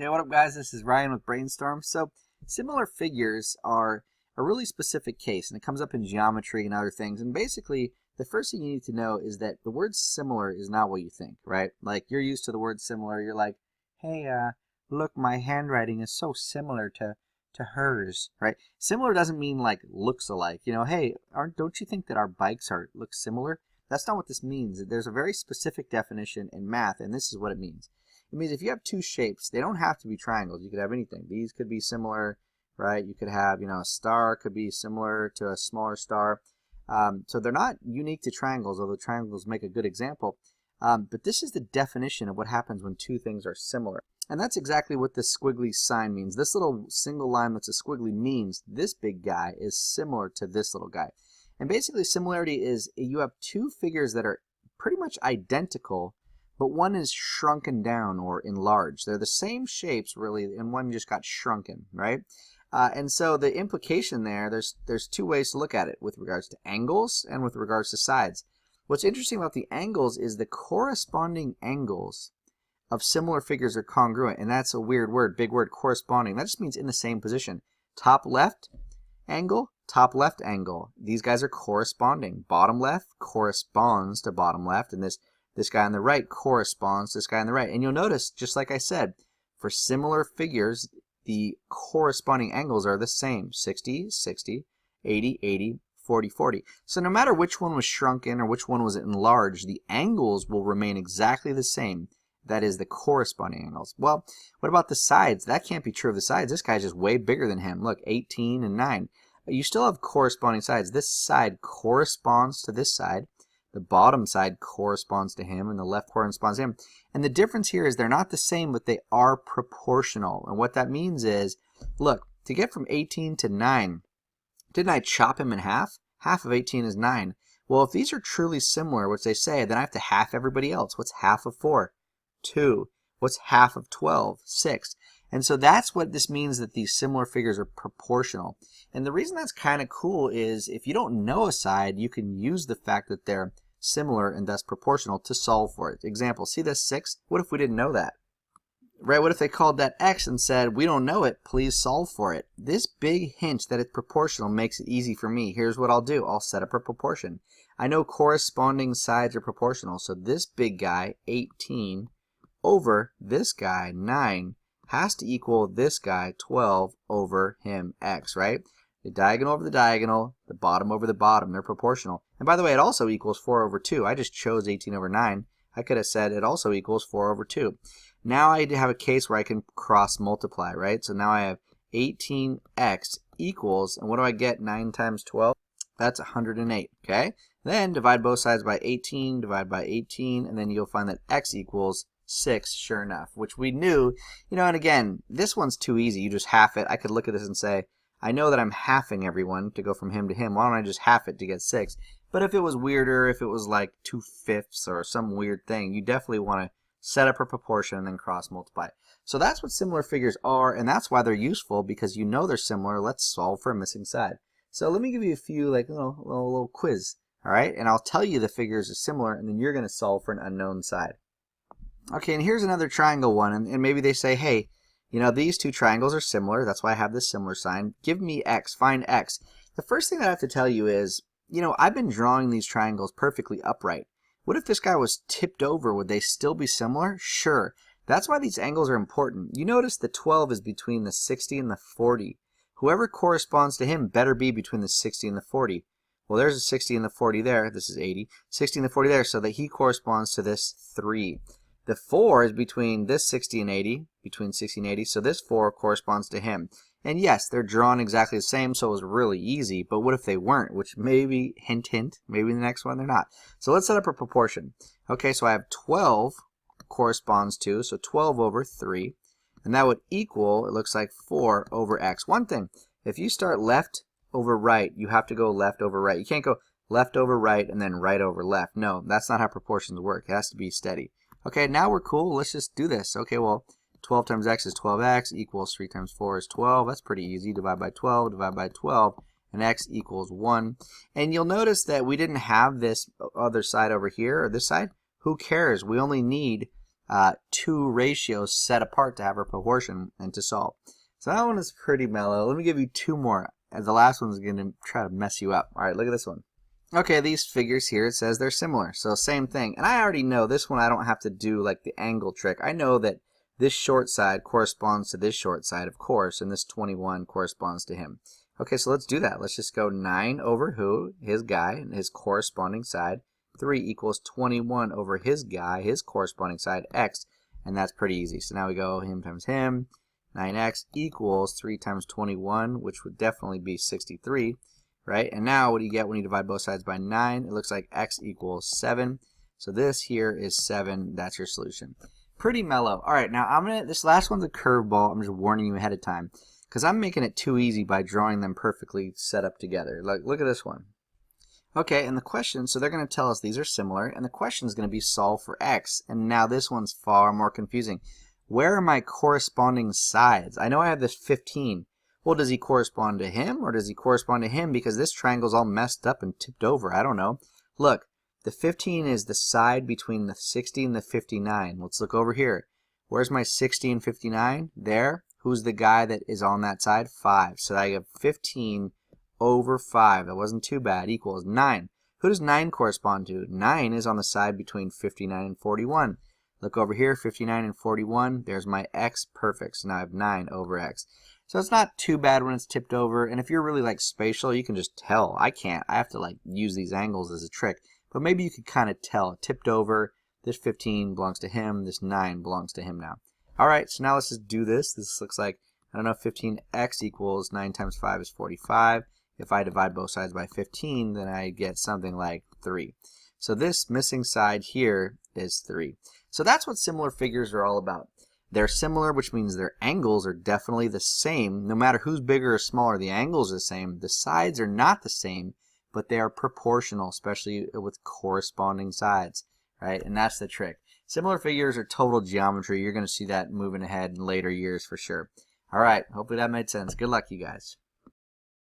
Hey, what up, guys? This is Ryan with Brainstorm. So, similar figures are a really specific case, and it comes up in geometry and other things. And basically, the first thing you need to know is that the word similar is not what you think, right? Like, you're used to the word similar. You're like, hey, look, my handwriting is so similar to hers, right? Similar doesn't mean like looks alike. You know, hey, don't you think that our bikes look similar? That's not what this means. There's a very specific definition in math, and this is what it means. It means if you have two shapes, they don't have to be triangles. You could have anything. These could be similar, right? You could have, a star could be similar to a smaller star. So they're not unique to triangles, although triangles make a good example. But this is the definition of what happens when two things are similar. And that's exactly what this squiggly sign means. This little single line that's a squiggly means this big guy is similar to this little guy. And basically similarity is you have two figures that are pretty much identical, but one is shrunken down or enlarged. They're the same shapes, really, and one just got shrunken, right? And so the implication there's two ways to look at it with regards to angles and with regards to sides. What's interesting about the angles is the corresponding angles of similar figures are congruent, and that's a weird word, big word, corresponding. That just means in the same position. Top left angle, top left angle. These guys are corresponding. Bottom left corresponds to bottom left, and this guy on the right corresponds to this guy on the right. And you'll notice, just like I said, for similar figures, the corresponding angles are the same. 60, 60, 80, 80, 40, 40. So no matter which one was shrunken or which one was enlarged, the angles will remain exactly the same. That is the corresponding angles. Well, what about the sides? That can't be true of the sides. This guy's just way bigger than him. Look, 18 and 9. You still have corresponding sides. This side corresponds to this side. The bottom side corresponds to him, and the left corresponds to him. And the difference here is they're not the same, but they are proportional. And what that means is, look, to get from 18 to 9, didn't I chop him in half? Half of 18 is 9. Well, if these are truly similar, which they say, then I have to half everybody else. What's half of 4? 2. What's half of 12? 6. And so that's what this means, that these similar figures are proportional. And the reason that's kind of cool is if you don't know a side, you can use the fact that they're similar and thus proportional to solve for it. Example, see this 6? What if we didn't know that? Right? What if they called that x and said, we don't know it, please solve for it? This big hint that it's proportional makes it easy for me. Here's what I'll do. I'll set up a proportion. I know corresponding sides are proportional. So this big guy, 18, over this guy, 9, has to equal this guy, 12, over him, x, right? The diagonal over the diagonal, the bottom over the bottom, they're proportional. And by the way, it also equals 4 over 2. I just chose 18 over 9. I could have said it also equals 4 over 2. Now I have a case where I can cross multiply, right? So now I have 18x equals, and what do I get? 9 times 12? That's 108, okay? Then divide both sides by 18, divide by 18, and then you'll find that x equals 6, sure enough, which we knew, and again, this one's too easy. You just half it. I could look at this and say, I know that I'm halving everyone to go from him to him. Why don't I just half it to get 6? But if it was weirder, if it was like 2/5 or some weird thing, you definitely want to set up a proportion and then cross multiply. So that's what similar figures are, and that's why they're useful, because you know they're similar. Let's solve for a missing side. So let me give you a few, like, little quiz, all right? And I'll tell you the figures are similar, and then you're going to solve for an unknown side. Okay, and here's another triangle one, and maybe they say, hey, these two triangles are similar. That's why I have this similar sign. Give me x, find x. The first thing that I have to tell you is, I've been drawing these triangles perfectly upright. What if this guy was tipped over? Would they still be similar? Sure. That's why these angles are important. You notice the 12 is between the 60 and the 40. Whoever corresponds to him better be between the 60 and the 40. Well, there's a 60 and the 40 there. This is 80. 60 and the 40 there, so that he corresponds to this 3. The 4 is between this 60 and 80, between 60 and 80, so this 4 corresponds to him. And yes, they're drawn exactly the same, so it was really easy, but what if they weren't? Which maybe, hint, hint, maybe in the next one they're not. So let's set up a proportion. Okay, so I have 12 corresponds to, so 12 over 3, and that would equal, it looks like 4 over x. One thing, if you start left over right, you have to go left over right. You can't go left over right and then right over left. No, that's not how proportions work. It has to be steady. Okay, now we're cool. Let's just do this. Okay, well, 12 times x is 12x equals 3 times 4 is 12. That's pretty easy. Divide by 12, divide by 12, and x equals 1. And you'll notice that we didn't have this other side over here, or this side. Who cares? We only need two ratios set apart to have a proportion and to solve. So that one is pretty mellow. Let me give you two more, as the last one's going to try to mess you up. All right, look at this one. Okay, these figures here, it says they're similar. So same thing. And I already know this one I don't have to do like the angle trick. I know that this short side corresponds to this short side, of course, and this 21 corresponds to him. Okay, so let's do that. Let's just go 9 over who? His guy, and his corresponding side. 3 equals 21 over his guy, his corresponding side, x, and that's pretty easy. So now we go him times him. 9x equals 3 times 21, which would definitely be 63. Right? And now what do you get when you divide both sides by 9? It looks like x equals 7. So this here is 7. That's your solution. Pretty mellow. All right, now this last one's a curveball. I'm just warning you ahead of time because I'm making it too easy by drawing them perfectly set up together. Like, look at this one. Okay, and the question, so they're going to tell us these are similar, and the question is going to be solve for x. And now this one's far more confusing. Where are my corresponding sides? I know I have this 15. Well, does he correspond to him or does he correspond to him? Because this triangle's all messed up and tipped over. I don't know. Look, the 15 is the side between the 60 and the 59. Let's look over here. Where's my 60 and 59? There. Who's the guy that is on that side? 5. So I have 15 over 5. That wasn't too bad. Equals 9. Who does 9 correspond to? 9 is on the side between 59 and 41. Look over here, 59 and 41. There's my x. Perfect. So now I have 9 over x. So it's not too bad when it's tipped over, and if you're really like spatial, you can just tell. I can't. I have to like use these angles as a trick, but maybe you could kind of tell. Tipped over, this 15 belongs to him, this 9 belongs to him now. All right, so now let's just do this. This looks like, I don't know, 15x equals 9 times 5 is 45. If I divide both sides by 15, then I get something like 3. So this missing side here is 3. So that's what similar figures are all about. They're similar, which means their angles are definitely the same. No matter who's bigger or smaller, the angles are the same. The sides are not the same, but they are proportional, especially with corresponding sides, right? And that's the trick. Similar figures are total geometry. You're going to see that moving ahead in later years for sure. All right, hopefully that made sense. Good luck, you guys.